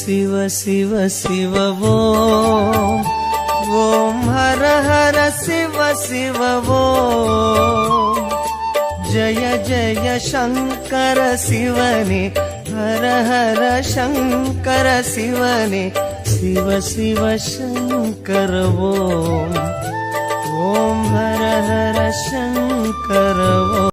शिव शिव शिव ओम ओम हर हर शिव शिव ओम जय जय शंकर शिवने हर हर शंकर शिवने शिव शिव शंकर ओम ओम हर हर शंकर ओम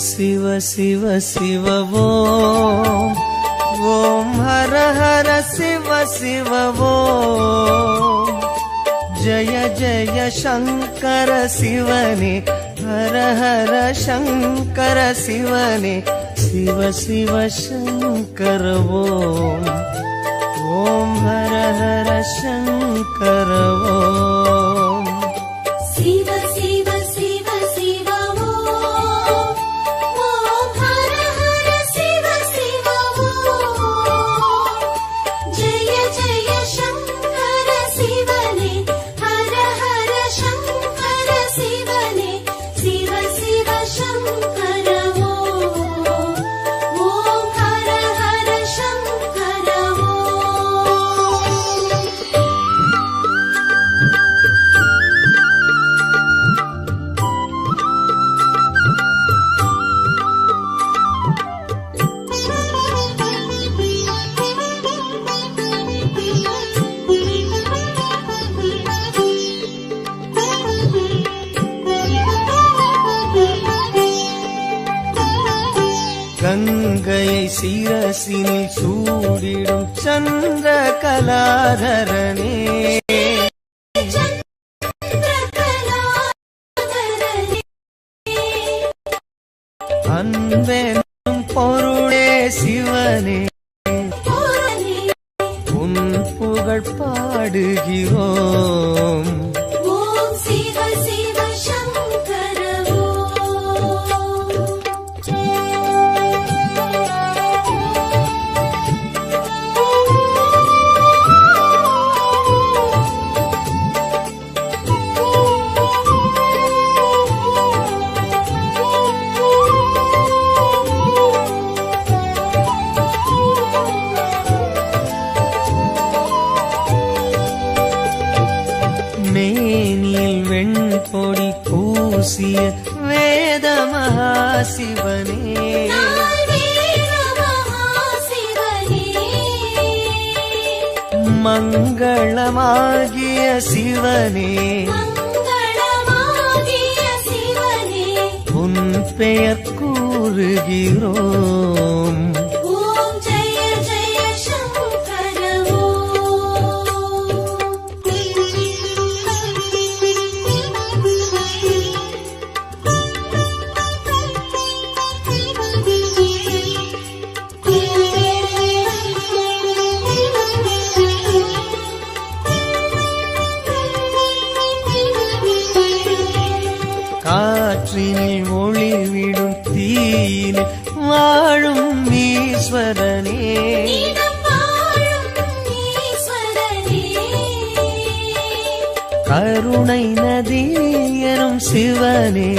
शिव शिव शिव ओम ओम हर हर शिव शिव ओम जय जय शंकर शिवने हर हर शंकर शिवने शिव शिव शंकर ओम ओम हर हर शंकर ओम शिव शिव शिव शिव ओम हर हर शिव शिव ओम जय जय शंकर शिवने हर हर शंकर शिवने शिव शिव शंकर ओम हर हर शंकर கங்கையை சிரசினில் சூடிடும் சந்திர கலாதரனே அன்பெனும் பொருளே சிவனே உன் புகழ் பாடுகிறோம் ஓம் சிவ சிவ சங்கர மேனில் வெண்பொடி பூசிய வேத மகாசிவனே மங்களமாகிய சிவனே உன் பெயர் கூறுகிறோம் ஓம் ஜெய ஜெய சங்கர காற்றினில் ஒளிவிடும் தீயில் வாழும் ஈஸ்வரனே கருணை நதி எனும் சிவனே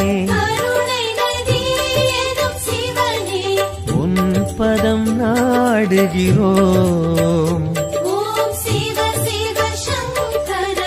உன் பதம் நாடுகிறோம் ஓம் சிவ சிவ சங்கர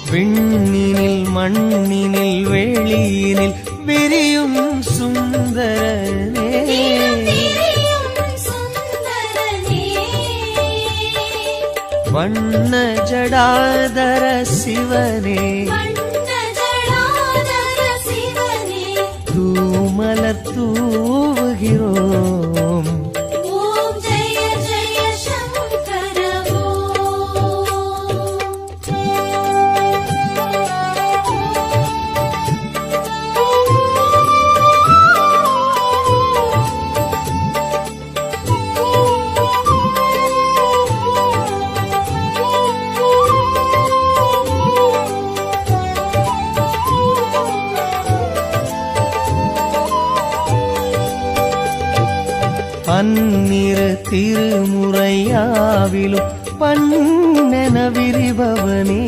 விண்ணினில் மண்ணினில் வெளியினில் விரியும் சுந்தரனே வண்ண ஜடாதர சிவனே தூமலர் தூவுகிறோம் ஓம் ஜெய பன்னிரு திருமுறையாவிலும் பண்ணென விரிபவனே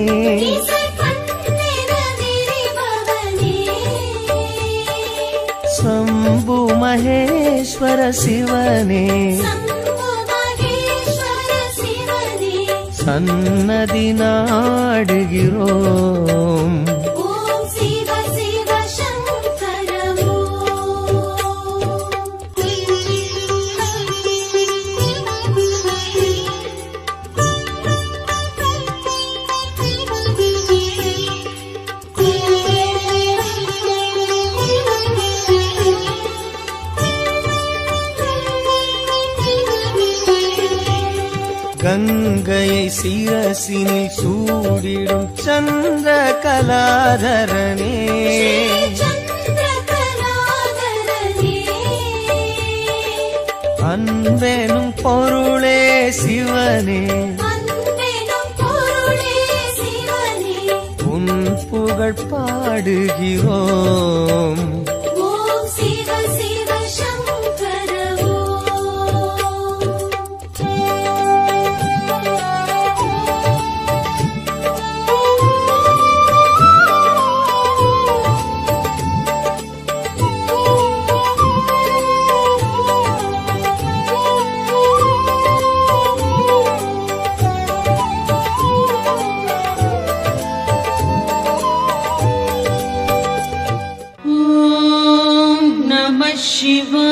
சம்பு மகேஸ்வர சிவனே சன்னதி நாடுகிறோம் கங்கையை சிரசினில் சூடிடும் சந்திர கலாதரனே அன்பெனும் பொருளே சிவனே உன் புகழ் பாடுகிறோம்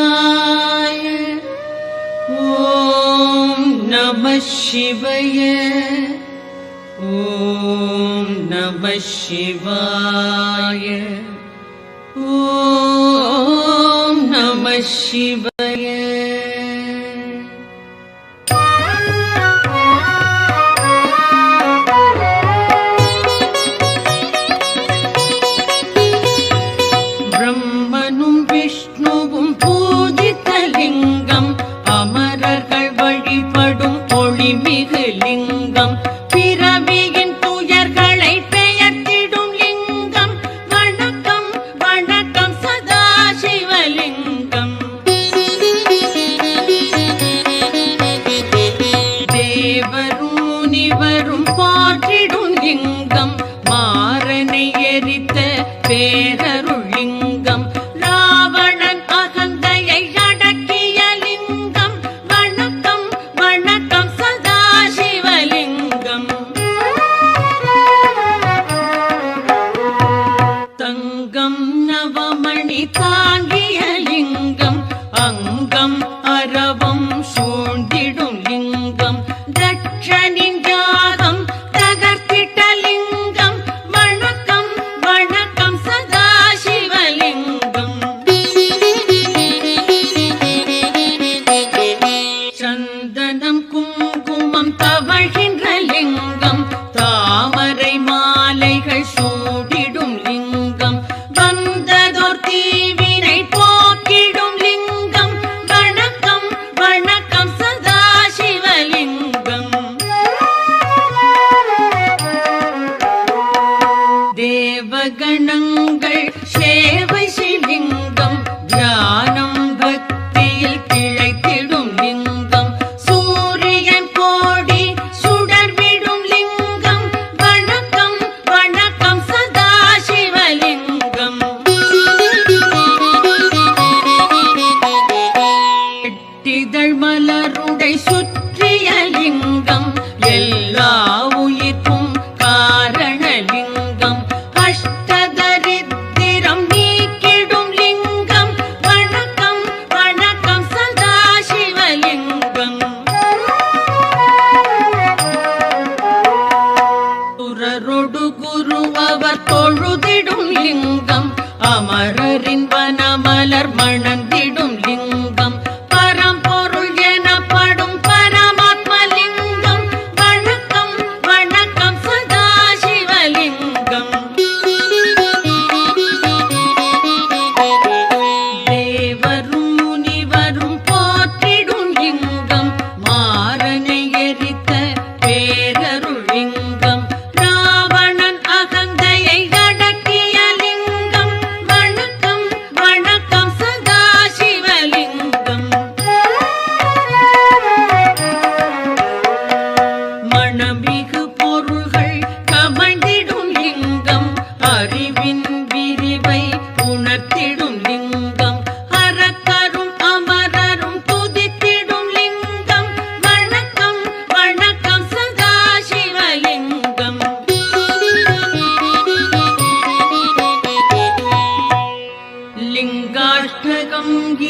शिवाय ॐ नमः शिवाय ॐ नमः शिवाय ॐ नमः शिवाय பிரம்மனும் விஷ்ணுவும் பூஜித்தலிங்கம் அமரர்கள் வழிபடும் ஒளிமிகு லிங்கம் பிறவியின் துயர்களை பெயர்த்திடும் லிங்கம் வணக்கம் வணக்கம் சதாசிவலிங்கம் தேவரும் முனிவரும் போற்றிடும் லிங்கம் மாறனை எரித்த பேரருள் லிங்கம் ராவணன் அகந்தையை அடக்கிய லிங்கம் வணக்கம் வணக்கம் சதாசிவலிங்கம் தங்கம் நவமணி தாங்கிய லிங்கம் அங்கம் அரவம் சூழ்ந்திடும் லிங்கம் தட்சனின் ஜாதம் தகர்த்திட்ட லிங்கம் வணக்கம் வணக்கம் சதாசிவலிங்கம் சந்தனம் குங்குமம் தவழ்கின்ற லிங்கம் தாமரை மாலைகள் சூடிடும் லிங்கம் வந்ததோர் தீவினை போக்கிடும் லிங்கம் வணக்கம் வணக்கம் சதாசிவலிங்கம் தேவகணங்கள் சேவை சிலிங்கம் தியானம் பக்தியில் திளைத்திடும் லிங்கம் சூரியன் கோடி சுடர்விடும் லிங்கம் வணக்கம் வணக்கம் சதாசிவலிங்கம் எட்டிதழ் மலருடை சுற்றிய லிங்கம் எல்லா உயிர்க்கும் காரணலிங்கம் அஷ்டதரித்திரம் நீக்கிடும் லிங்கம் வணக்கம் வணக்கம் சதாசிவலிங்கம் சுரரொடு குரு அவர் தொழுதிடும் லிங்கம் அமரரின் வனமலர் மணந்திடும் லிங்கம் பரம்பொருள் எனப்படும் பரமாத்மலிங்கம் வணக்கம் வணக்கம் சதாசிவலிங்கம் தேவரும் முனிவரும் போற்றிடும் லிங்கம் மாறனை எரித்த பேரருள் லிங்கம் ராவணன் அகந்தையை அடக்கிய லிங்கம் வணக்கம்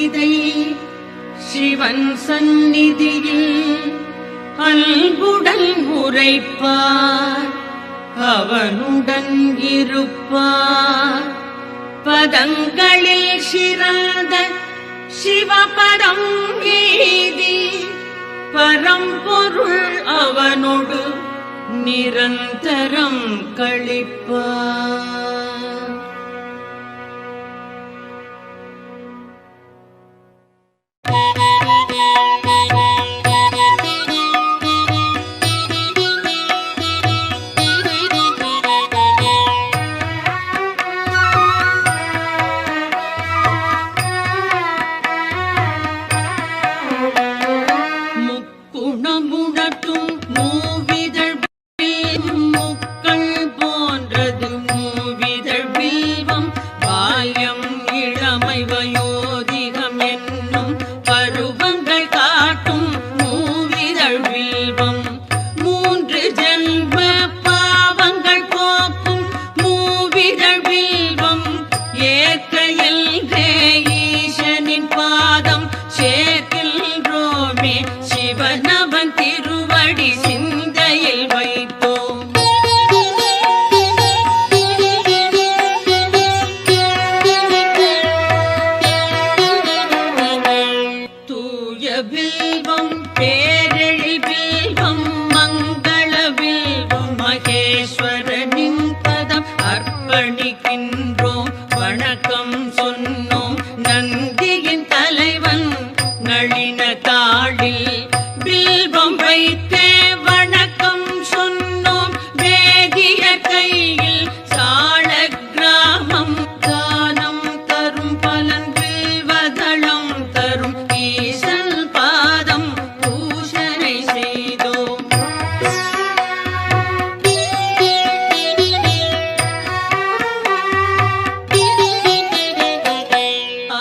இதை சிவன் சந்நிதியில் அன்புடன் உரைப்பார், அவனுடன் இருப்பார். பதங்களில் சிறந்த சிவபதம் எய்தி பரம்பொருள் அவனோடு நிரந்தரம் கழிப்பார். முக்குணமுடட்டும் மூவிதழ் முக்கள் போன்றது மூவிதழ் வில்வம், பால்யம் இளமை வயோதிகம் என்னும் பருவங்கள் காட்டும் மூவிதழ் வில்வம், மூன்று ஜென்ம பாவங்கள் போக்கும் மூவிதழ் வில்வம், ஏற்க எல்கே ஈசனின் பாதம் சேர்க்கின்றோமே, சிவனவன் திருவடி சிந்தையில் வைத்தோம். தூய வில்வம் பேரெழி வில்வம் மங்கள வில்வம் மகேஸ்வரனின் பதம் அர்ப்பணிக்கின்றோம், வணக்கம் சொன்னோம். நந்தியின் தலைவன் நளின தாளில் வில்வம் வைத்தே வணக்கம் சொன்னோம், வேதிய கையில் சாள கிராமம் தானம் தரும் பலன் வில்வதளம் தரும் ஈசன் பாதம் பூஷனை செய்தோம்.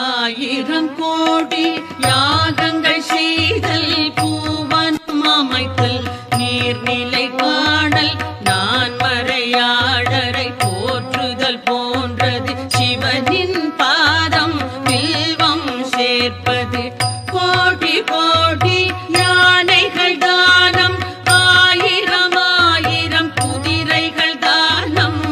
ஆயிரம் கோடி யாகங்கள் செய்தல், பூவனம் அமைத்தல், நீர்நிலை காணல், நான் மறையாடரை போற்றுதல் போன்றது சிவனின் பாதம் வில்வம் சேர்ப்பது. கோடி கோடி யானைகள் தானம், ஆயிரம் ஆயிரம் குதிரைகள் தானம்,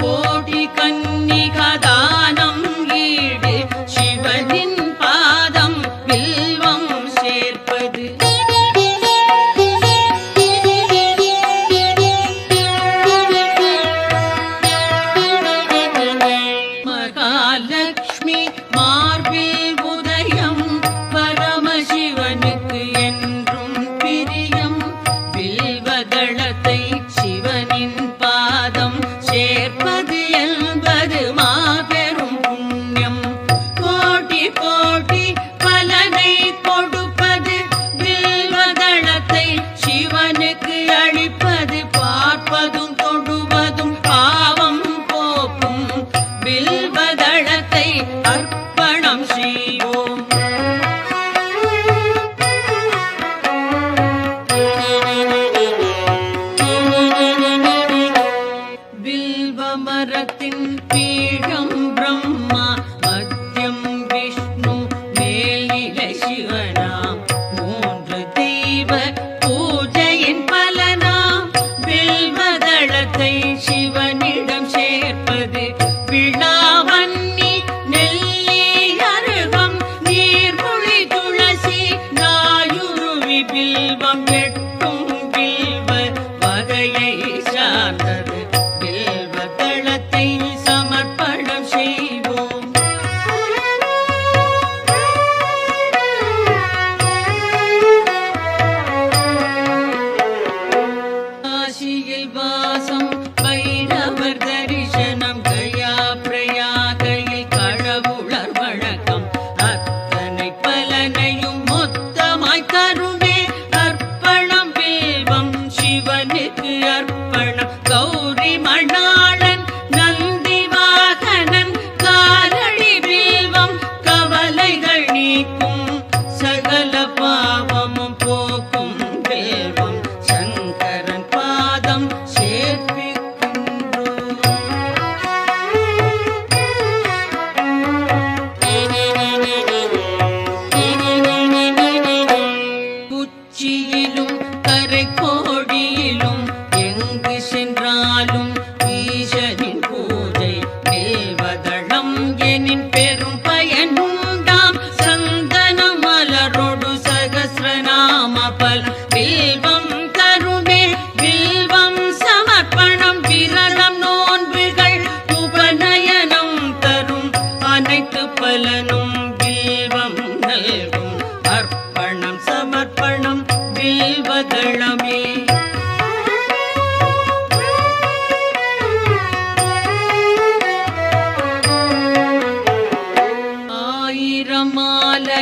கோடி கன்னிகா தானம் ஈடு சிவனின் பாதம் வில்வம் சேர்ப்பது. மகாலட்சுமி மார்பில் உதயம், பரமசிவனுக்கு என்றும் பிரியம், வில்வதளத்தை சிவனின் பாதம் சேர்ப்பது என்பது மாபெரும் புண்ணியம். கோடி கோடி பலனை கொடுப்பது வில்வதளத்தை சிவனுக்கு அளிப்பது, பார்ப்பதும் தொடுவதும் பாவம் போக்கும் வில்வதளத்தை அர்ப்பணம் செய்வோம். வில்வ மரத்தின் பீடம் பிரம்மா, மத்தியம் விஷ்ணு, மேல்நிலை சிவனாம், மூன்று தெய்வ பூஜையின் பலனாம் வில்வதளத்தை சிவனிடம் சேர்ப்பது. விழாவன்னி நெல்லி அருகம்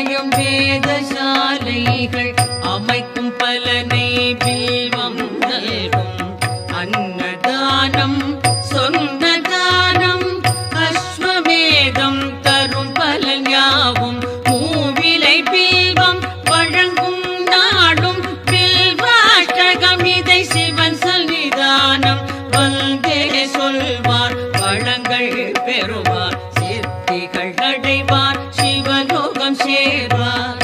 ஆலயம் வேதசாலைகள் அமைக்கும் பலனை பில்வம் நல்கும். அன்னதானம் சொந்த தானம் அஸ்வமேதம் தரும் பலன் யாவும் மூவிலை பில்வம் வழங்கும் நாடும். பில்வாஷ்டகம் இதை சிவன் சன்னிதானம் வந்தே சொல்வார் வளங்கள் பெறுவார் சித்திகள் அடைவார் சிவலோகம் சேர்வார்.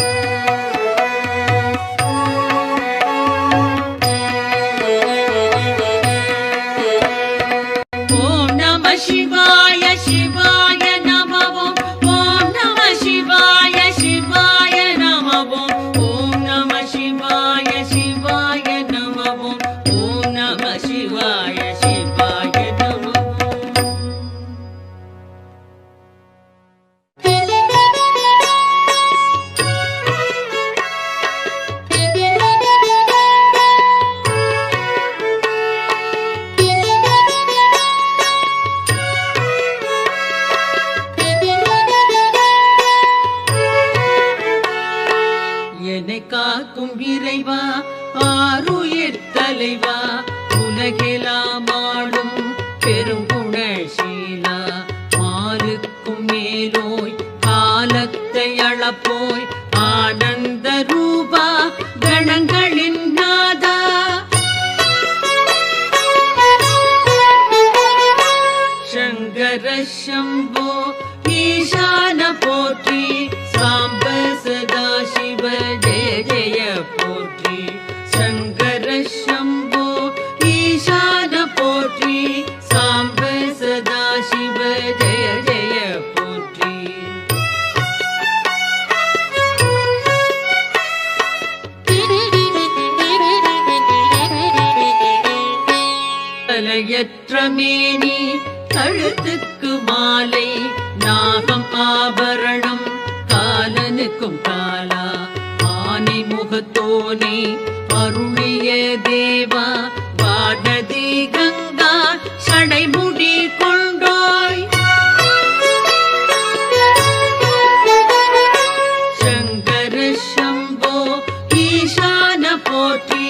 ஓம் நம சிவாய சிவாய நமவோம். ஓம் நம சிவாய சிவாய நமவோம். ஓம் நம சிவாய சிவாய நமவோம். ஓம் நம சிவாய சிவாய நமவோம். என்னை காக்கும் இறைவா ஆருயிர் தலைவா உலகெல்லாம் ஆளும் பெருங்குணசீலா மாலுக்கும் மேலோய் காலத்தை அளப்போய் ஆனந்த ரூபா கணங்களின் நாதா சங்கர சம்போ ஈசான போற்றி சாம்ப சதா சிவ ஜெய ஜெய போற்றி. சங்கர சம்போ ஈசான போற்றி சாம்ப சதா சிவ ஜெய ஜெய போற்றி. தலையற்ற மேனி கழுத்துக்கு மாலை நாகம் ஆபரணம் காலனுக்கும் காலா ஆனை முகத்தோனே அருளிய தேவா வானதி கங்கா சடைமுடி கொண்டோய். சங்கர சம்போ ஈசான போற்றி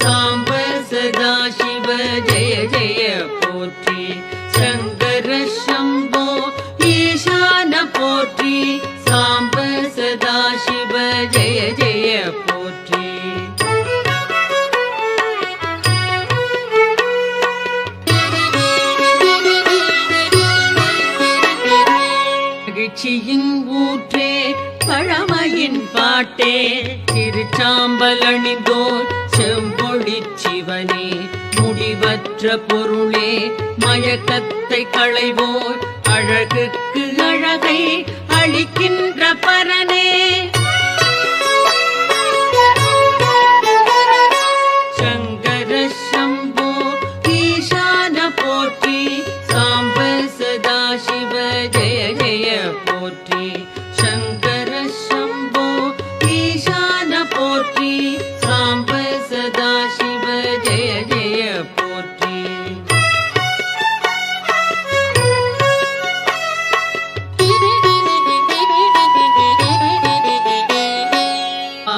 சாம்ப சதா சிவ ஜெய ஜெய போற்றி. சங்கர சம்போ ஈசான போற்றி சாம்ப சதா சிவ ஜெய ஜெய போற்றி. மகிழ்ச்சியின் ஊற்றே பழமையின் பாட்டே திருச்சாம்பல் அணிந்தோர் செம்பொழி சிவனே முடிவற்ற பொருளே மயக்கத்தை களைவோர் அழகுக்கு அழகை அளிக்கின்ற பரனே. சங்கர சம்போ ஈசான போற்றி சாம்ப சதா சிவ ஜெய ஜெய போற்றி. சங்கர சம்போ ஈசான போற்றி சாம்ப சதா சிவ ஜெய ஜெய போற்றி.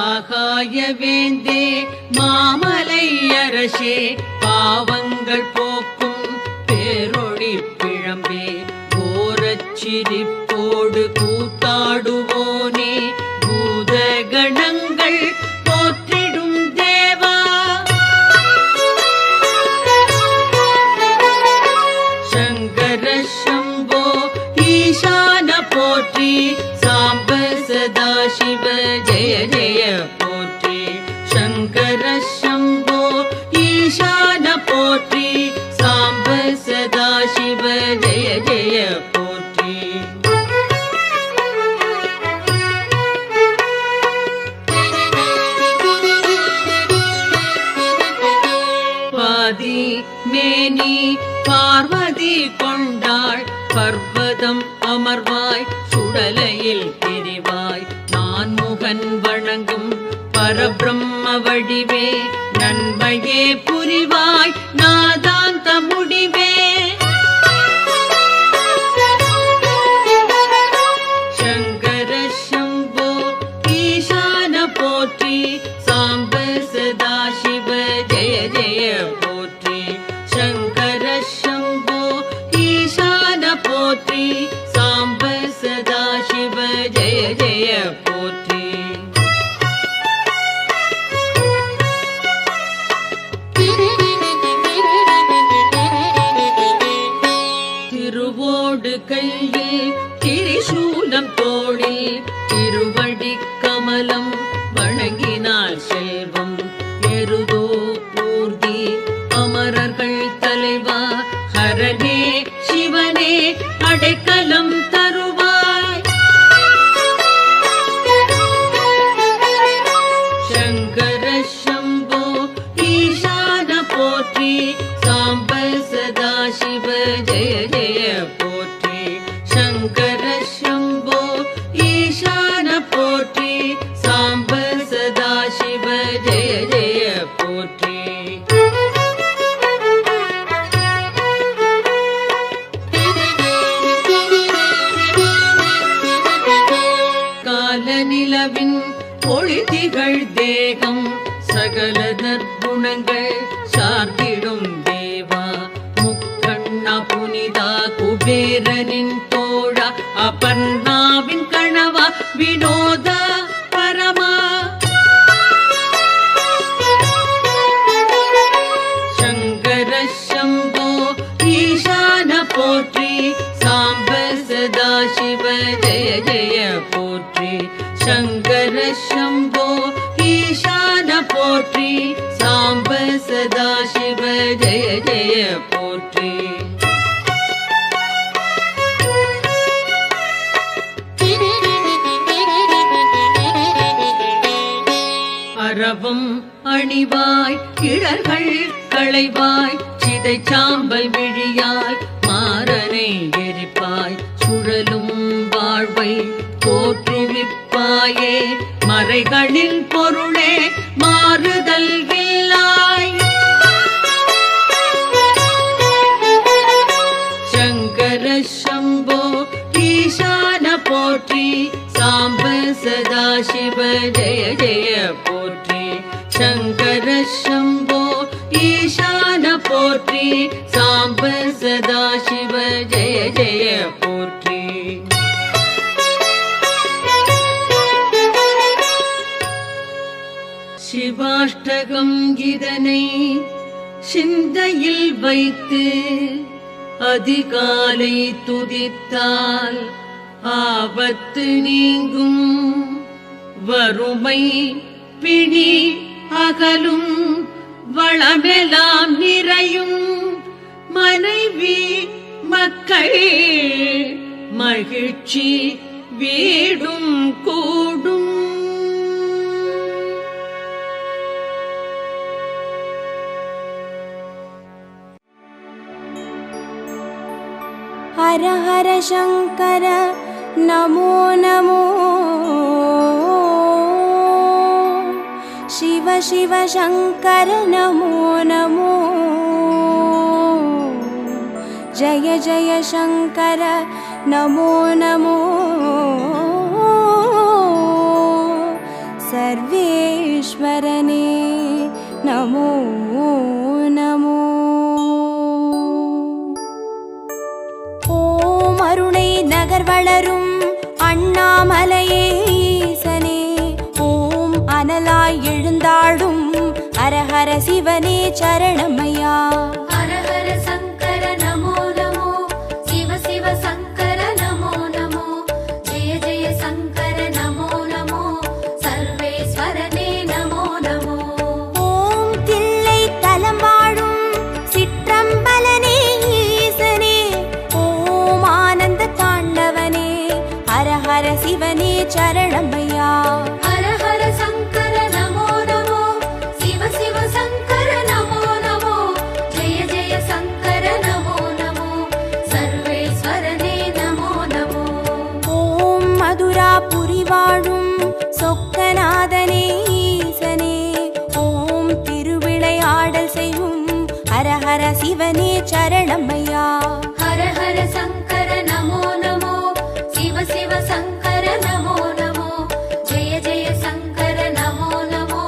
ஆகாய வேந்தே மாமலை அரசே பாவங்கள் போக்கும் பேரொளி பிழம்பே கோரச் சிரிப்போடு கூத்தாடுவோனே பூத கணங்கள் போற்றிடும் தேவா. சங்கர சம்போ ஈசான போற்றி சாம்ப சதா சிவ ஜெய ஜெய போற்றி. சங்கர சம்போ ஈசான போற்றி சாம்ப சதா சிவ ஜெய ஜெய போற்றி. பாதி மேனி பார்வதி கொண்டாள் பர்வதம் அமர்வாய் சுடலையில் திரிவாய் நான்முகன் வணங்கும் பரபிரம்ம வடிவே நன்மையே புரிவாய் நாதாந்த முடிவே. சங்கர சம்போ சகல நற்குணங்கள் சார்ந்திடும் தேவா முக்கண்ணா புனிதா குபேரனின் தோழா அபர்ணாவின் கணவா வினோத பரமா சங்கர சம்போ ஈசான போற்றி சாம்ப சதா சிவ ஜெய ஜெய போற்றி சங்கர சம்போ ஈசான போற்றி சாம்ப சதா சிவ ஜெய ஜெய போற்றி அரவம் அணிவாய் கிழர்கள் களைவாய் சிதை சாம்பல் விழியாய் மாறனை எரிப்பாய் சுழலும் வாழ்வை தோற்றுவிப்பாயே மறைகளின் பொருளே மாறுதல் இல்லாய் சங்கர சம்போ ஈசான போற்றி சாம்ப சதா சிவ ஜெய ஜெய போற்றி சங்கர சம்போ ஈசான போற்றி சாம்ப சதா சிவ ஜெய ஜெய போற்றி சிவாஷ்டகம் இதனை சிந்தையில் வைத்து அதிகாலை துதித்தால் ஆபத்து நீங்கும் வறுமை பிணி அகலும் வளமெல்லாம் நிறையும் மனைவி மக்கள் மகிழ்ச்சி வீடும் கூடும் हर हर शंकर नमो नमो शिव शिव शंकर नमो नमो जय जय शंकर नमो नमो सर्वेश्वरने नमो नमो ஓம் அருணை நகர் வளரும் அண்ணாமலையே ஈசனே ஓம் அனலாய் எழுந்தாடும் ஹரஹர சிவனே சரணமையா हर हर शंकर नमो नमो शिव शिव शंकर नमो नमो जय जय शंकर नमो नमो सर्वेश्वरने नमो नमो ஓம் தில்லை தலம் வாழும் சிற்றம்பலனே ஈசனே ஓம் ஆனந்த தாண்டவனே ஹரஹர சிவனே சரணமையா हर हर शंकर नमो नमो शिव शिव शंकर नमो नमो जय जय शंकर नमो नमो सर्वेश्वरने नमो नमो ஓம் மதுராபுரி வாழும் சொக்கநாதனே ஈசனே ஓம் திருவிளையாடல் செய்யும் ஹரஹர சிவனே சரணமையா हर हर शंकर नमो नमो शिव शिव शंकर नमो नमो जय जय शंकर नमो नमो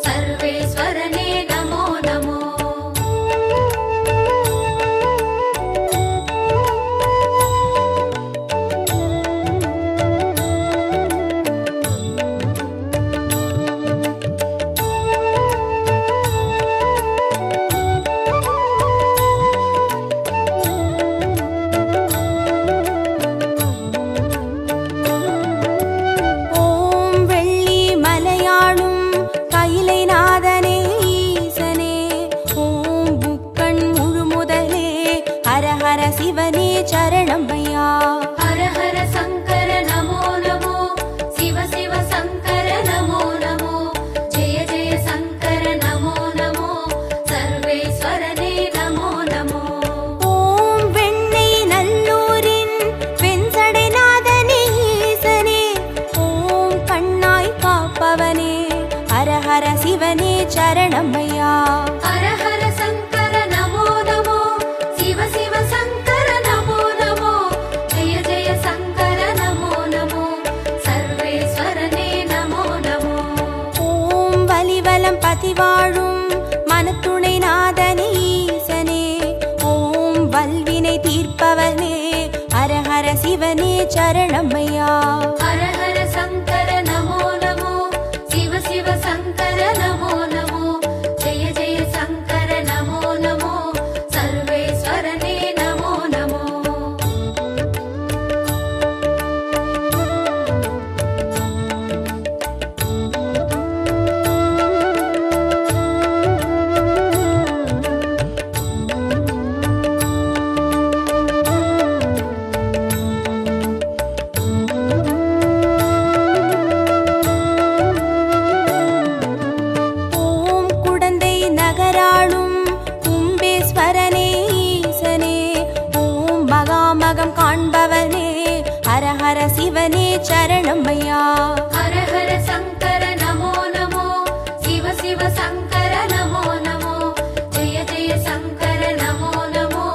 सर्वेश्वरने नमो नमो ஓம் வெள்ளி மலையாளும் கைலை நாதனே ஈசனே ஓம் புக்கண் முழுமுதலே ஹரஹர சிவனே சரணமையா हर हर शंकर नमो नमो शिव शिव शंकर नमो नमो जय जय शंकर नमो नमो सर्वेश्वरने नमो नमो ஓம் வெண்ணை நல்லூரின் வெண்சடைநாதனே ஈசனே ஓம் கண்ணாய் காப்பவனே ஹரஹர சிவனே சரணமையா हर हर शंकर नमो नमो शिव शिव शंकर नमो नमो जय जय शंकर नमो नमो सर्वेश्वरने नमो नमो ஓம் வலிவலம் பதி வாழும் மனத்துணை நாதனே ஈசனே, ஓம் வல்வினை தீர்ப்பவனே ஹரஹர சிவனே சரணமையா. ஹர ஹர சங்கர நமோ நமோ, சிவ சிவ சங்கர நமோ நமோ, ஜெய ஜெய சங்கர நமோ நமோ, சர்வேஸ்வரனே நமோ நமோ. ஓம் குடந்தை நகராளும் கும்பேஸ்வரனே ஈசனே, ஓம் மகாமகம் காண்பவனே ஹரஹர சிவனே சரணமையா. ஹர ஹர சங்கர நமோ நமோ, சிவ சிவ சங்கர நமோ நமோ, ஜெய ஜெய சங்கர நமோ நமோ,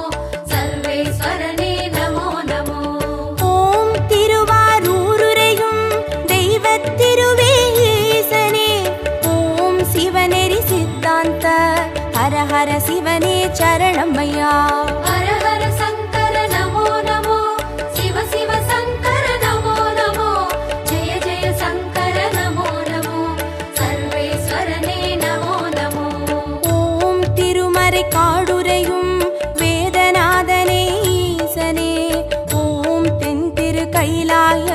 சர்வேஸ்வரனே நமோ நமோ. ஓம் திருவாரூருரையும் தெய்வத்திருவே ஈசனே, ஓம் சிவநெறி சித்தாந்த ஹரஹர சிவனே சரணமையா. ஹர ஹர சங்கர நமோ நமோ, சிவ சிவ சங்கர நமோ நமோ, ஜெய ஜெய சங்கர நமோ நமோ, சர்வேஸ்வரனே நமோ நமோ. ஓம் திருமறை காடுரையும் வேதநாதனே ஈசனே, ஓம் தென் திரு கைலாய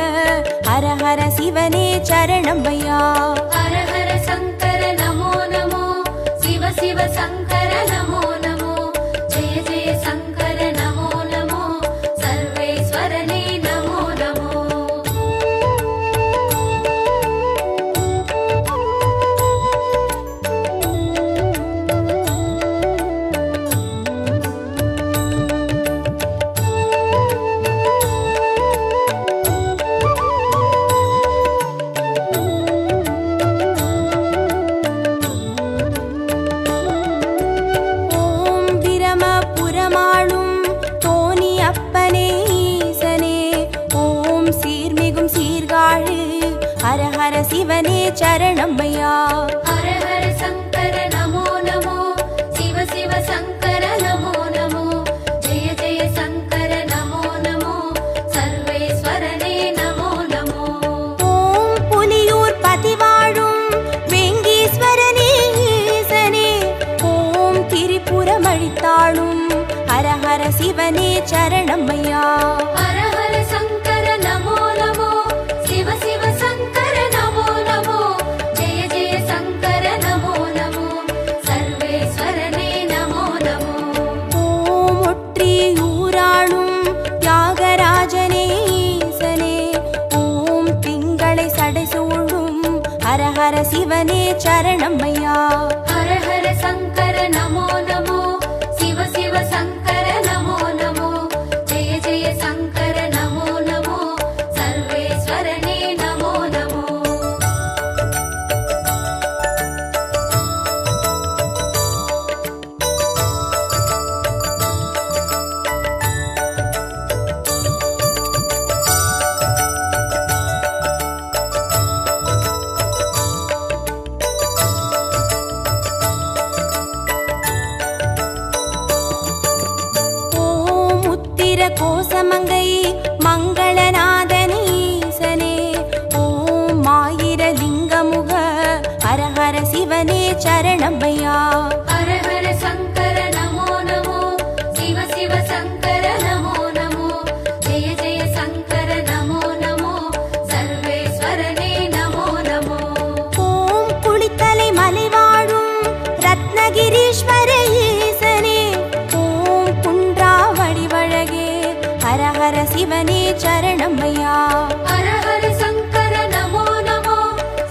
ஹரஹர சிவனே சரணமையா. ஹர ஹர சங்கர நமோ நமோ, சிவ சிவ சங்கர நமோ நமோ, ஜெய ஜெய சங்கர நமோ நமோ, சர்வேஸ்வரனே நமோ நமோ. ஓம் பிரமபுரமாளும் தோணி அப்பனே ஈசனே, ஓம் சீர்மிகும் சீர்காழி ஹரஹர சிவனே சரணமையா. ஹர ஹர சங்கர நமோ நமோ, சிவ சிவ சங்கர நமோ நமோ, ஜெய ஜெய சங்கர நமோ நமோ, சர்வேஸ்வரனே நமோ நமோ. ஓம் புலியூர் பதிவாழும் வேங்கீஸ்வரனே ஈசனே, ஓம் திரிபுரமழித்தாளும் ஹரஹர சிவனே சரணமையா. ஹர ஹர சங்கர நமோ நமோ, சிவ சிவ சங்கர நமோ நமோ, ஜெய ஜெய சங்கர நமோ நமோ, சர்வேஸ்வரனே நமோ நமோ. ஓம் ஒற்றியூராளும் தியாகராஜனே ஈசனே, ஓம் திங்களை சடைசூழும் ஹரஹர சிவனே சரணமையா. ஹர ஹர சங்கர நமோ நமோ, சிவ சிவ சங்கர நமோ நமோ, ஜெய ஜெய சங்கர நமோ நமோ, சர்வேஸ்வரனே நமோ நமோ. ஓம் உத்திர கோசமங்கை மங்களநாதனே ஈசனே, ஓம் ஆயிர லிங்கமுக ஹரஹர சிவனே சரணமையா. ஹர ஹர சங்கர நமோ நமோ, சிவ சிவ சங்கர நமோ நமோ, ஜெய ஜெய சங்கர நமோ நமோ, சர்வேஸ்வரனே நமோ நமோ. ஓம் குளித்தலை மலை வாழும் ரத்னகிரீஸ்வர ஈசனே, ஓம் குன்றாவடி வழகே ஹரஹர சிவனே சரணமையா. ஹர ஹர சங்கர நமோ நமோ,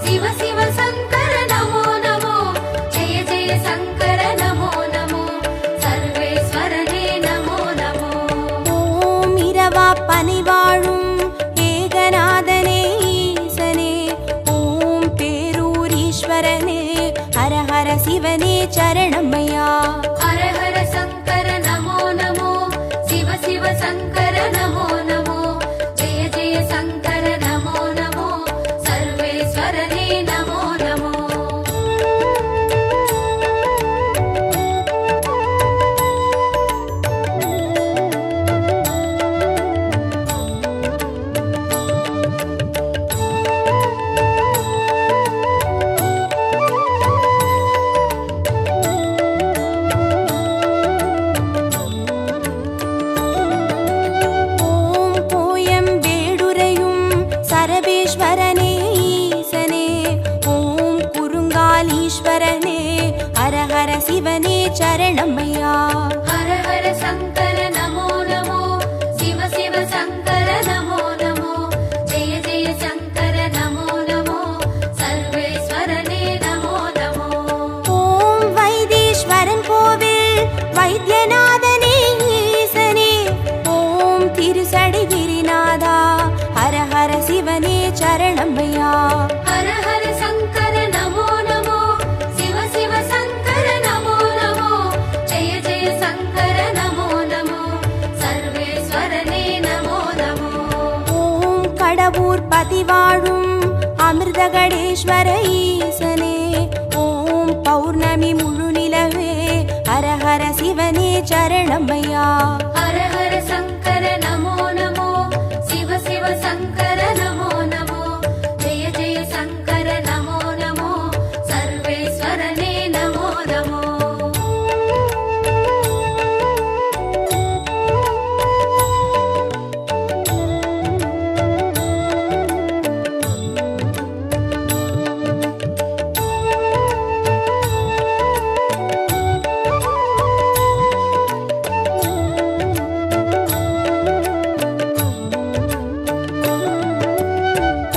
சிவ சிவ சங்கர நமோ நமோ, ஜெய ஜெய சங்கர நமோ நமோ, சர்வேஸ்வரனே நமோ நமோ. ஓம் இரவா பனி வாழும் ஏகநாதனே ஈசனே, ஓம் பேரூரீஸ்வரனே ஹரஹர சிவனே சரணமையா. ஹர ஹர சங்கர நமோ நமோ, சிவ சிவ சங்கர நமோ நமோ, ஜெய ஜெய சங்கர நமோ நமோ, சர்வேஸ்வரனே நமோ நமோ. குமரேஸ்வரனே ஈசனே ஓம் குறுங்காலீஸ்வரனே ஹர ஹர சிவனே சரணமையா. ஹர ஹர சங்கர நமோ நமோ சிவ சிவ சங்கர நமோ நமோ ஜெய ஜெய சங்கர நமோ நமோ சர்வேஸ்வரனே நமோ நமோ. ஓம் வைத்தீஸ்வரன் கோவில் வைத்தியநாதனே ஈசனே ஓம் திருசடி கிரிநாதா ஹர ஹர சிவனே சரணமையா. ஹர ஹர சங்கர நமோ நமோ சிவ சிவ சங்கர நமோ நமோ ஜெய ஜெய சங்கர நமோ நமோ சர்வேஸ்வரனே நமோ நமோ. ஓம் கடவுர் பதிவாழும் அமிர்தகடேஸ்வர ஈசனே ஓம் பௌர்ணமி முழு நிலவே ஹர ஹர சிவனே சரணமையா. ஹர ஹர சங்கர நமோ நமோ சிவ சிவ சங்கர நமோ நமோ ஜெய ஜெய சங்கர நமோ நமோ சர்வேஸ்வரனே நமோ நமோ.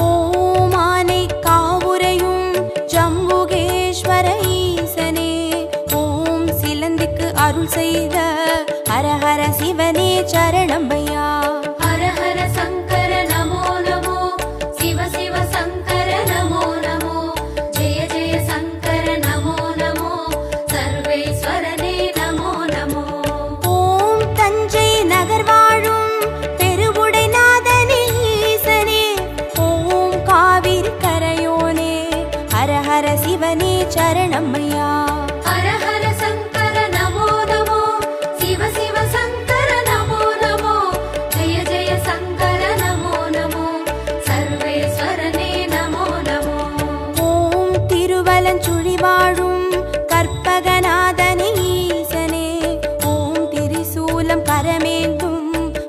ஓம் ஆனை காவுரையும் ஜம்புகேஸ்வர ஈசனே ஓம் சிலந்திக்கு அருள் செய்த ஹர ஹர சிவனே சரணமையா. ஹர ஹர சங்கர நமோ நமோ சிவ சிவ சங்கர நமோ நமோ ஜெய ஜெய சங்கர நமோ நமோ சர்வேஸ்வரனே நமோ நமோ. ஓம் தஞ்சை நகர் வாழும் பெருவுடைநாதனே ஈசனே ஓம் காவிரி கரையோனே ஹர ஹர சிவனே சரணமையா. ஹர ஹர சங்கர நமோ நமோ சிவ சிவ சங்கர நமோ நமோ ஜெய ஜெய சங்கர நமோ நமோ சர்வேஸ்வரனே நமோ நமோ. ஓம் திருவலஞ்சுழி வாழும் கற்பகநாதனே ஈசனே ஓம் திரிசூலம் கரமேந்தும்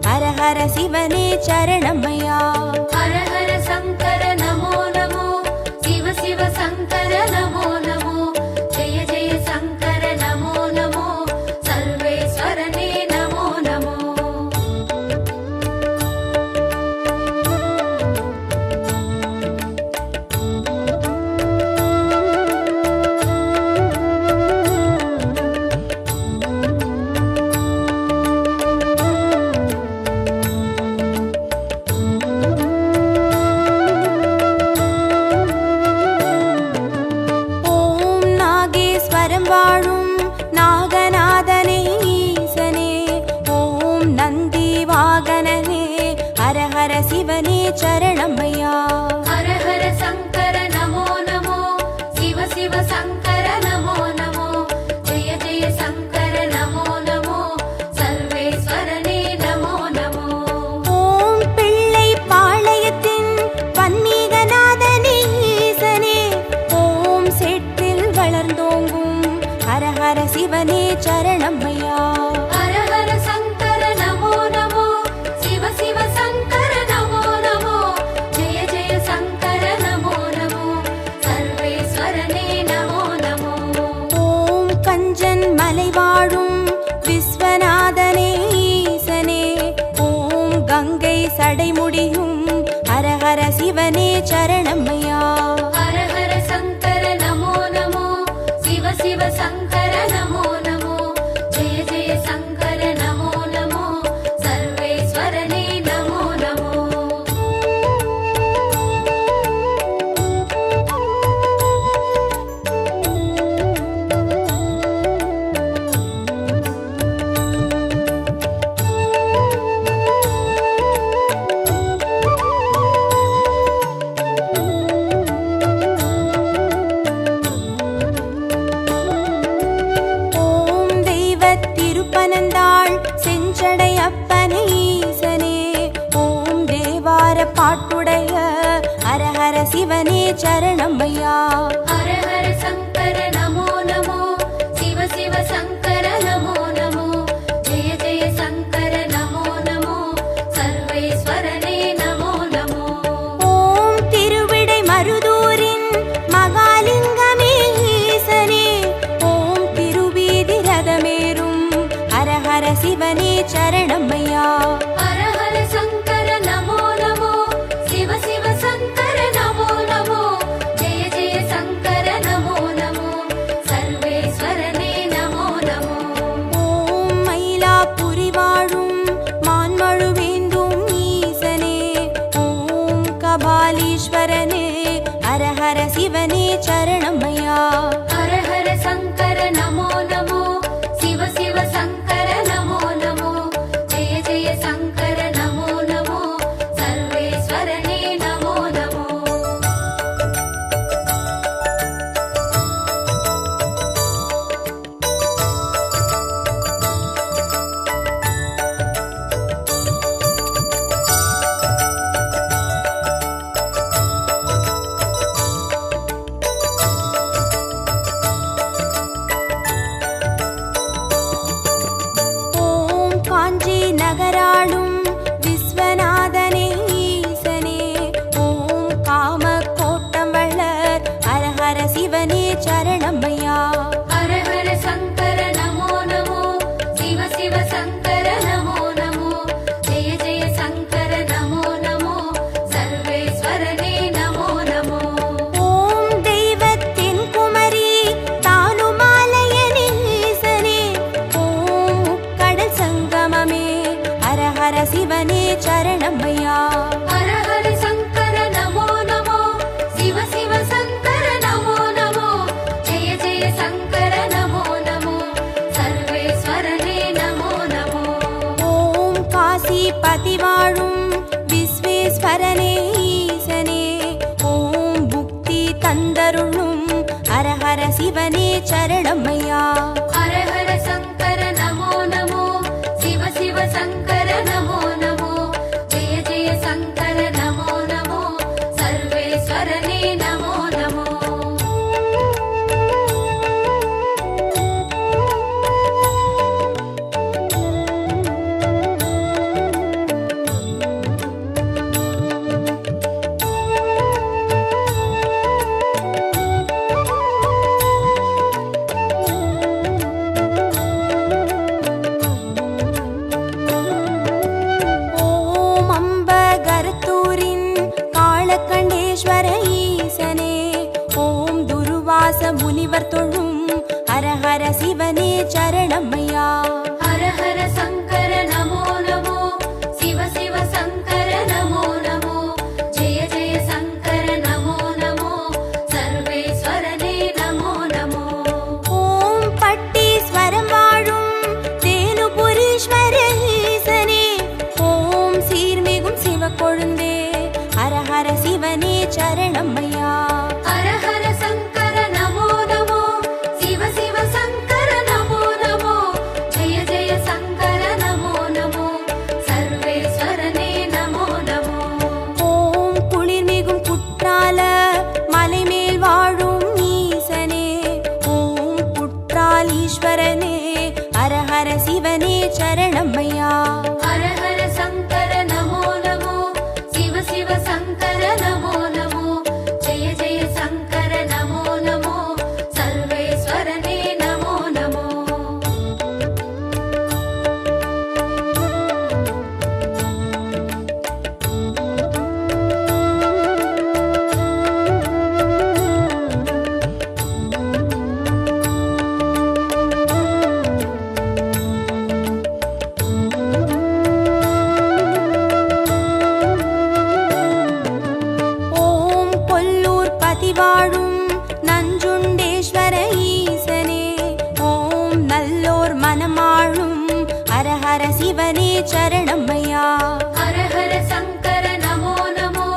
ஹர ஹர சிவனே சரணமையா. ஹர ஹர சங்கர நமோ நமோ சிவ சிவ சங்கர நமோ நமோ ஜெய ஜெய சங்கர நமோ நமோ சர்வேஸ்வரனே நமோ நமோ. ஓம் நாகேஸ்வரம் வாழும் நாகநாதனே ஈசனே ஓம் நந்தி வாகனனே ஹர ஹர சிவனே சரணமையா. ஹர ஹர சங்கர நமோ நமோ சிவ சிவ சங்கர நமோ நமோ ஜெய ஜெய சங்கர நமோ நமோ சர்வேஸ்வரனே நமோ நமோ. ஓம் பிள்ளை பாளையத்தின் பன்மீகநாதனே ஈசனே ஓம் சேற்றில் வளர்ந்தோங்கும் ஹர ஹர சிவனே சரணமையா. ஹர ஹர சங்கர நமோ நமோ சிவ சிவ சங்கர நமோ நமோ ஜெய ஜெய சங்கர நமோ நமோ சர்வேஸ்வரனே நமோ நமோ. ஓம் கஞ்சன் மலை வாழும் விஸ்வநாதனே ஈசனே ஓம் கங்கை சடைமுடியும் ஹர ஹர சிவனே சரணமையா. ஹர ஹர சங்கர நமோ நமோ சிவ சிவ சங்கர நமோ நமோ ஜெய ஜெய சங்கர நமோ நமோ சர்வேஸ்வரனே நமோ நமோ. ஓம் தெய்வத் திருப்பனந்தாள் செஞ்சடையப்பனே ஈசனே ஓம் தேவார பாட்டுடைய ஹர ஹர சிவனே சரணமையா. ஹர ஹர சங்கர நமோ நமோ சிவ சிவ சங்கர நமோ நமோ ஜெய ஜெய சங்கர நமோ நமோ சர்வேஸ்வரனே நமோ நமோ. ஓம் கபாலீஸ்வரனே ஹர ஹர சிவனே சரணமையா. ஹர ஹர சங்கர நமோ நமோ சிவ சிவ சங்கர நமோ நமோ ஜெய ஜெய சங்கர நமோ நமோ சர்வேஸ்வரனே நமோ நமோ. நகராளும் விஸ்வநாதனே ஈசனே ஓம் காம கோட்டம் வள்ளர் ஹர ஹர சிவனே சரணமையா. ஹர ஹர சங்கர நமோ நமோ சிவ சிவ சங்கர நமோ நமோ ஜெய ஜெய சங்கர நமோ நமோ சர்வேஸ்வரனே நமோ நமோ. ஓம் தெய்வத்தின் குமரி தானுமாலயனே ஈசனே ஓம் கடல் சங்கமமே ஹர ஹர சிவனே சரணமையா. ஹர ஹர சங்கர நமோ நமோ சிவ சிவ சங்கர நமோ நமோ ஜெய ஜெய சங்கர நமோ நமோ சர்வேஸ்வரனே நமோ நமோ. ஓம் காசி பதிவாழும் விஸ்வேஸ்வரனே ஈசனே ஓம் புக்தி தந்தருளும் ஹர ஹர சிவனே சரணமையா. ஹர ஹர சங்கர நமோ நமோ சிவ சிவ சங்கர நமோ நமோ ஜெய ஜெய சங்கர நமோ நமோ சர்வேஸ்வரனே நமோ நமோ. ஓம் அம்பகரத்தூரின் காளகண்டேஸ்வர ஈசனே ஓம் துருவாச முனிவர் தொழும் ஹர ஹர சிவனே சரணமையா. ஹர ஹர சங்கர நமோ நமோ சிவ சிவ சங்கர நமோ நமோ ஜெய ஜெய சங்கர நமோ நமோ சர்வேஸ்வரனே நமோ நமோ. ஓம் பட்டீஸ்வரம் வாழும் தேனுபுரீஸ்வர ஈசனே ஓம் சீர்மிகும் சிவக்கொழுந்தே ஹர ஹர சிவனே சரணமையா. ஹர ஹர சங்கர நமோ நமோ சிவ சிவ சங்கர நமோ நமோ ஜெய ஜெய சங்கர நமோ நமோ சர்வேஸ்வரனே நமோ நமோ. ஓம் குளிர்மிகும் குற்றால மலைமேல் வாழும் ஈசனே ஓம் குற்றாலீஸ்வரனே ஹர ஹர சிவனே சரணமையா. ஹர ஹர சங்கர நமோ நமோ சிவ சிவ சங்கர நமோ நமோ ஜெய ஜெய சங்கர நமோ நமோ சர்வேஸ்வரனே நமோ நமோ. ஓம் கொல்லூர் பதிவாழும் நஞ்சுண்டேஸ்வர ஈசனே ஓம் நல்லோர் மனமாளும் ஹர ஹர சிவனே சரணமையா. ஹர ஹர சங்கர நமோ நமோ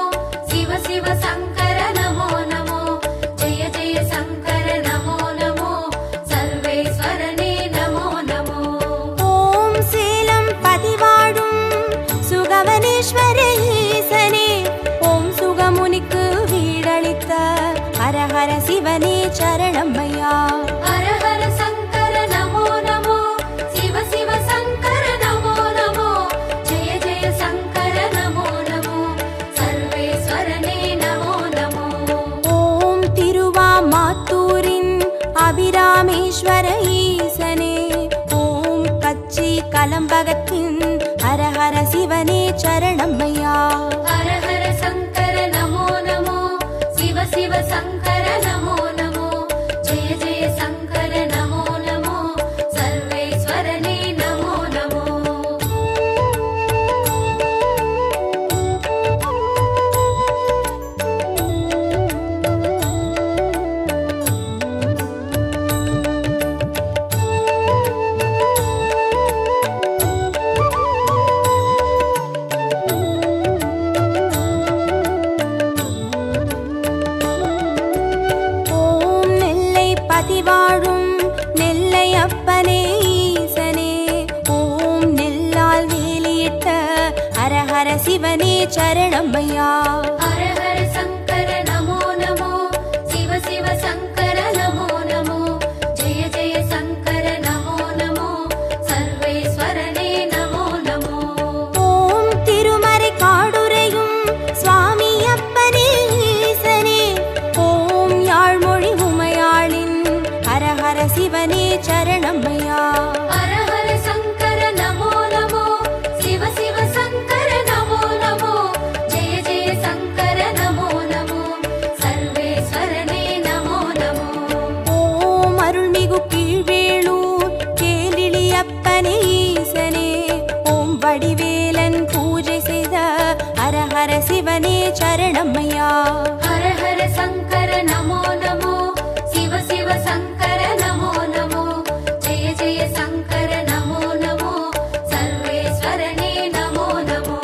சிவ சிவ சங்கர நமோ நமோ ஜெய ஜெய சங்கர நமோ நமோ சர்வேஸ்வரனே நமோ நமோ. ஓம் சேலம் பதிவாழும் சுகவனேஸ்வர ஈசனே ஓம் சுகமுனிக்கு வீடளித்த ஹர ஹர சிவனே சரணமையா. ஹர ஹர சங்கர நமோ நமோ சிவ சிவ சங்கர நமோ நமோ ஜெய ஜெய சங்கர நமோ நமோ சர்வேஸ்வரனே நமோ நமோ. ஓம் திருவாமாத்தூரின் அபிராமேஸ்வர ஈசனே ஓம் கச்சி கலம்பகத்தின் ஹர ஹர சிவனே சரணமையா. ஹர ஹர சங்கர நமோ நமோ சிவ சிவ சங்கர நமோ நமோ ஜெய ஜெய சங்கர நமோ நமோ சர்வேஸ்வரனே நமோ நமோ. சரணமையா. ஹர ஹர சங்கர நமோ நமோ, சிவ சிவ சங்கர நமோ நமோ, ஜெய ஜெய சங்கர நமோ நமோ, சர்வேஸ்வரனே நமோ நமோ. ஓம் திருமறை காடுரையும் சுவாமி அப்பனே ஈசனே, ஓம் யாழ்மொழி உமையாளின் ஹர ஹர சிவனே சரணமையா. ஹர ஹர சங்கர நமோ நமோ, சிவ சிவ சங்கர நமோ நமோ, ஜெய ஜெய சங்கர நமோ நமோ, சர்வேஸ்வரனே நமோ நமோ. ஓம் அருள்மிகு கீழ்வேளூர் கேளிலி அப்பனே ஈசனே, ஓம் வடிவேலன் பூஜை செய்த ஹர ஹர சிவனே சரணமையா. ஹர ஹர சங்கர நமோ நமோ, சிவ சிவ சங்கர நமோ நமோ, ஜெய ஜெய சங்கர நமோ நமோ, சர்வேஸ்வரனே நமோ நமோ.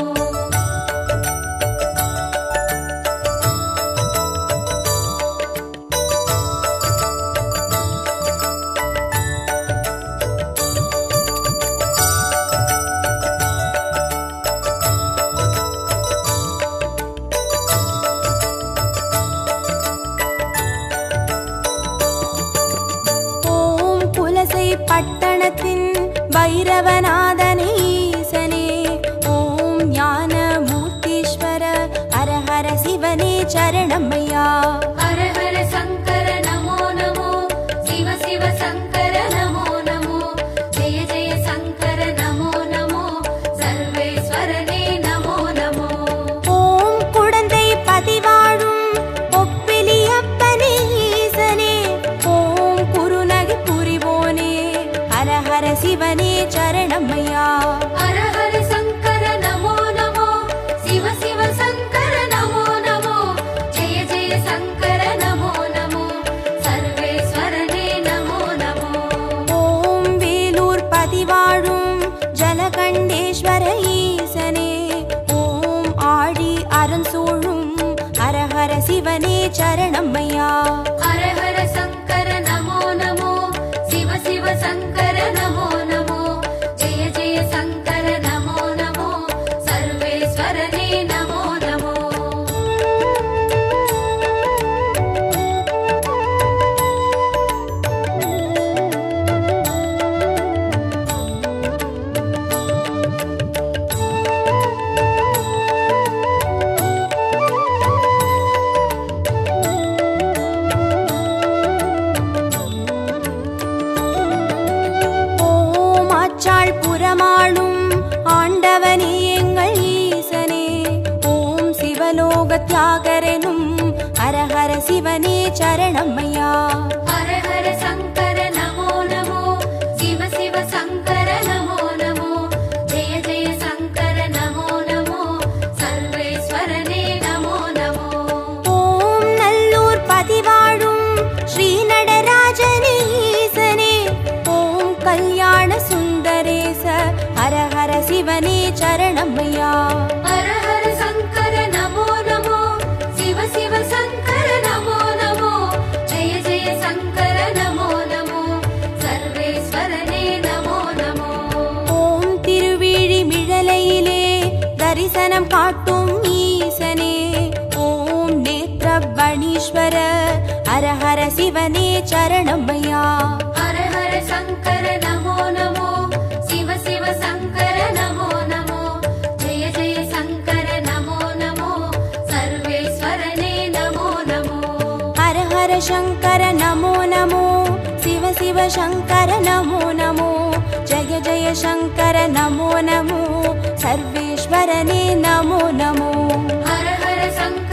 ஓம் புலசை பட்டணத்தின் பைரவநாதனே ஈசனே, ஓம் ஞான மூர்த்தீஸ்வர ஹர ஹர சிவனே சரணமையா. ஹர ஹர சங்கர நமோ நமோ, சிவ சிவ சங்கர நமோ நமோ, ஜெய ஜெய சங்கர நமோ நமோ, சர்வேஸ்வரனே நமோ நமோ. ஓம் குடந்தை பதிவாழும் ஒப்பிலி அப்பனே ஈசனே, ஓம் குருநகை புரிவோனே ஹர ஹர சிவனே சரணமையா. ஹர ஹர சங்கர நமோ நமோ, சிவ சிவ சங்கர நமோ நமோ, ஜெய ஜெய சங்கர நமோ நமோ, சர்வேஸ்வரனே நமோ நமோ. ஓம் வேலூர் பதிவாழும் ஜலகண்டேஸ்வர ஈசனே, ஓம் ஆழி அரண் சூழும் ஹர ஹர சிவனே சரணமையா. ஹர ஹர சங்கர நமோ நமோ, சிவ சிவ சங்கர நமோ நமோ, ஜெய ஜெய சங்கர நமோ நமோ, சர்வேஸ்வரனே நமோ நமோ. ஓம் ஆச்சாள் புறமாளும் ஆண்டவனே எங்கள் ஈசனே, ஓம் சிவலோக தியாகரனும் ஹர ஹர சிவனே சரணமையா. ஹர ஹர சங்கர நமோ நமோ, சிவ சிவ சங்கர நமோ நமோ, ஜெய ஜெய சங்கர நமோ நமோ, சர்வேஸ்வரனே நமோ நமோ. ஓம் நல்லூர் பதிவாழும் ஸ்ரீ நடராஜனே ஈசனே, ஓம் கல்யாண சுந்தரேச ஹர ஹர சிவனே சரணமையா. ஹர ஹர சங்கர நமோ நமோ, சிவ சிவ சங்கர நமோ நமோ, ஜெய ஜெய சங்கர நமோ நமோ, சர்வேஸ்வரனே நமோ நமோ. ஓம் திருவிழி மிழலையிலே தரிசனம் காட்டும் ஈசனே, ஓம் நேத்ரபணீஸ்வர ஹர ஹர சிவனே சரணமையா. ஹர ஹர சங்கர நமோ நமோ, சிவ சிவ சங்கர நமோ நமோ, ஜெய ஜெய சங்கர நமோ நமோ, சர்வேஸ்வரனே நமோ நமோ. ஹர ஹர சங்கர நமோ நமோ, சிவ சிவ சங்கர நமோ நமோ, ஜய ஜய சங்கர நமோ நமோ, சர்வேஸ்வரனே நமோ நமோ. ஹர ஹர சங்கர